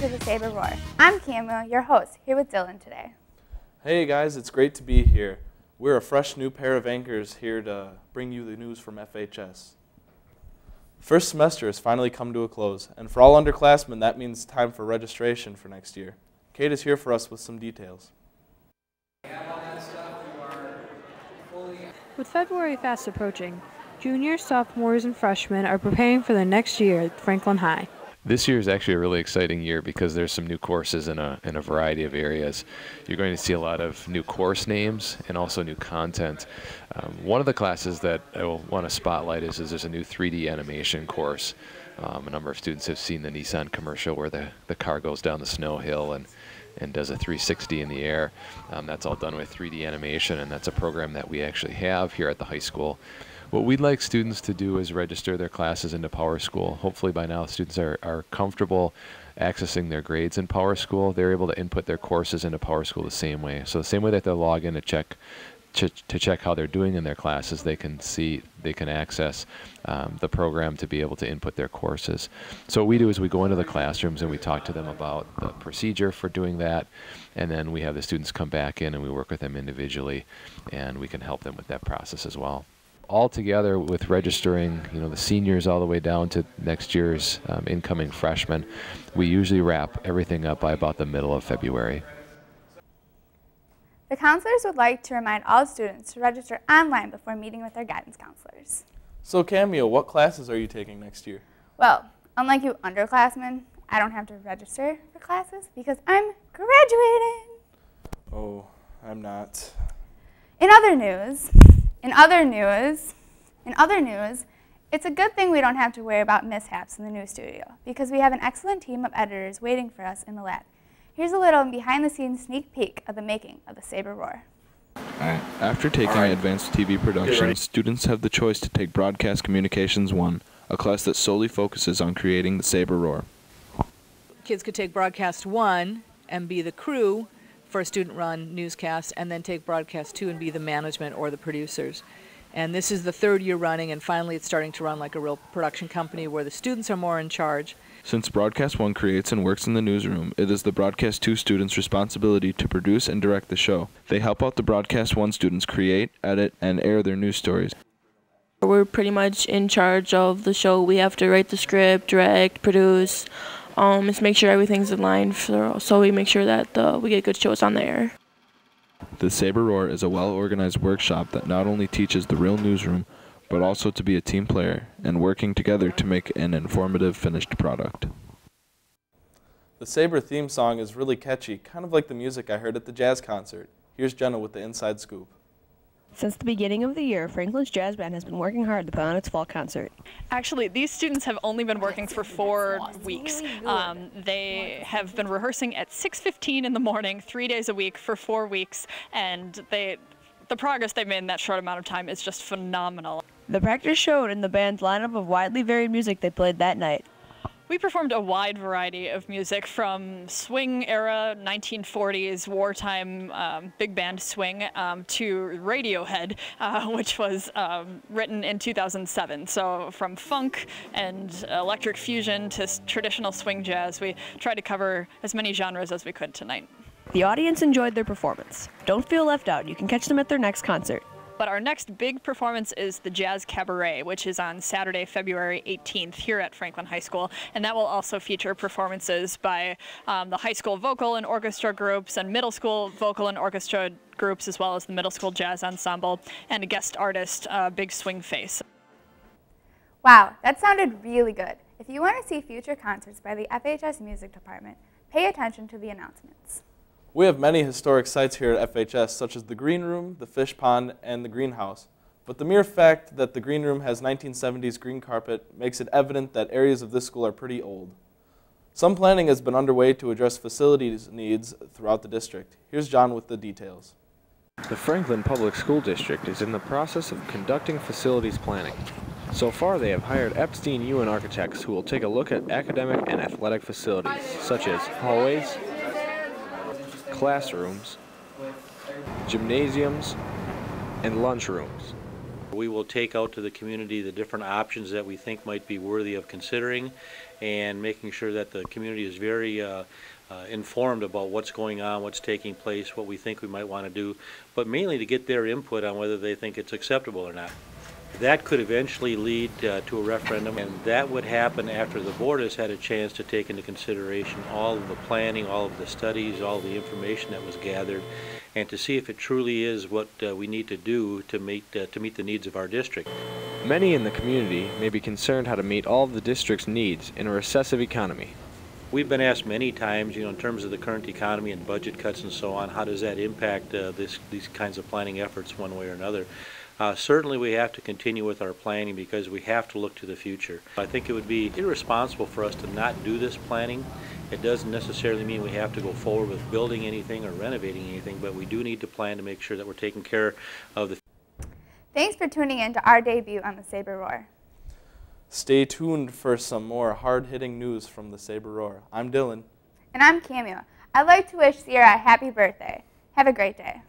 to the Saber Roar. I'm Camille, your host, here with Dylan today. Hey guys, it's great to be here. We're a fresh new pair of anchors here to bring you the news from FHS. First semester has finally come to a close, and for all underclassmen, that means time for registration for next year. Kate is here for us with some details. With February fast approaching, juniors, sophomores, and freshmen are preparing for the next year at Franklin High. This year is actually a really exciting year because there's some new courses in a variety of areas. You're going to see a lot of new course names and also new content. One of the classes that I will want to spotlight is there's a new 3D animation course. A number of students have seen the Nissan commercial where the car goes down the snow hill and does a 360 in the air. That's all done with 3D animation, and that's a program that we actually have here at the high school. What we'd like students to do is register their classes into PowerSchool. Hopefully by now students are comfortable accessing their grades in PowerSchool. They're able to input their courses into PowerSchool the same way. So the same way that they'll log in to check how they're doing in their classes, they can access the program to be able to input their courses. So what we do is we go into the classrooms and we talk to them about the procedure for doing that, and then we have the students come back in and we work with them individually, and we can help them with that process as well. All together with registering, the seniors all the way down to next year's incoming freshmen, we usually wrap everything up by about the middle of February. The counselors would like to remind all students to register online before meeting with their guidance counselors. So Camille, what classes are you taking next year? Well, unlike you underclassmen, I don't have to register for classes because I'm graduating. Oh, I'm not. In other news, it's a good thing we don't have to worry about mishaps in the news studio because we have an excellent team of editors waiting for us in the lab. Here's a little behind-the-scenes sneak peek of the making of the Saber Roar. After taking advanced TV production, students have the choice to take Broadcast Communications 1, a class that solely focuses on creating the Saber Roar. Kids could take Broadcast 1 and be the crew for a student-run newscast, and then take Broadcast 2 and be the management or the producers. And this is the third year running, and finally it's starting to run like a real production company where the students are more in charge. Since Broadcast 1 creates and works in the newsroom, it is the Broadcast 2 students' responsibility to produce and direct the show. They help out the Broadcast 1 students create, edit, and air their news stories. We're pretty much in charge of the show. We have to write the script, direct, produce, just make sure everything's in line, so we make sure that we get good shows on the air. The Saber Roar is a well-organized workshop that not only teaches the real newsroom, but also to be a team player and working together to make an informative finished product. The Saber theme song is really catchy, kind of like the music I heard at the jazz concert. Here's Jenna with the inside scoop. Since the beginning of the year, Franklin's Jazz Band has been working hard to put on its fall concert. Actually, these students have only been working for 4 weeks. They have been rehearsing at 6:15 in the morning, 3 days a week for 4 weeks, and the progress they've made in that short amount of time is just phenomenal. The practice showed in the band's lineup of widely varied music they played that night. We performed a wide variety of music from swing era, 1940s, wartime big band swing, to Radiohead, which was written in 2007. So from funk and electric fusion to traditional swing jazz, we tried to cover as many genres as we could tonight. The audience enjoyed their performance. Don't feel left out. You can catch them at their next concert. But our next big performance is the Jazz Cabaret, which is on Saturday, February 18th here at Franklin High School. And that will also feature performances by the high school vocal and orchestra groups and middle school vocal and orchestra groups, as well as the middle school jazz ensemble and a guest artist, Big Swing Face. Wow, that sounded really good. If you want to see future concerts by the FHS Music Department, pay attention to the announcements. We have many historic sites here at FHS, such as the Green Room, the Fish Pond, and the Greenhouse. But the mere fact that the Green Room has 1970s green carpet makes it evident that areas of this school are pretty old. Some planning has been underway to address facilities needs throughout the district. Here's John with the details. The Franklin Public School District is in the process of conducting facilities planning. So far, they have hired Epstein Ewan architects who will take a look at academic and athletic facilities, such as hallways, classrooms, gymnasiums, and lunchrooms. We will take out to the community the different options that we think might be worthy of considering, and making sure that the community is very informed about what's going on, what's taking place, what we think we might want to do, but mainly to get their input on whether they think it's acceptable or not. That could eventually lead to a referendum, and that would happen after the board has had a chance to take into consideration all of the planning, all of the studies, all of the information that was gathered, and to see if it truly is what we need to do to meet the needs of our district. Many in the community may be concerned how to meet all of the district's needs in a recessive economy. We've been asked many times, in terms of the current economy and budget cuts and so on, how does that impact these kinds of planning efforts one way or another? Certainly we have to continue with our planning because we have to look to the future. I think it would be irresponsible for us to not do this planning. It doesn't necessarily mean we have to go forward with building anything or renovating anything, but we do need to plan to make sure that we're taking care of the future. Thanks for tuning in to our debut on the Saber Roar. Stay tuned for some more hard-hitting news from the Saber Roar. I'm Dylan. And I'm Cameo. I'd like to wish Sierra a happy birthday. Have a great day.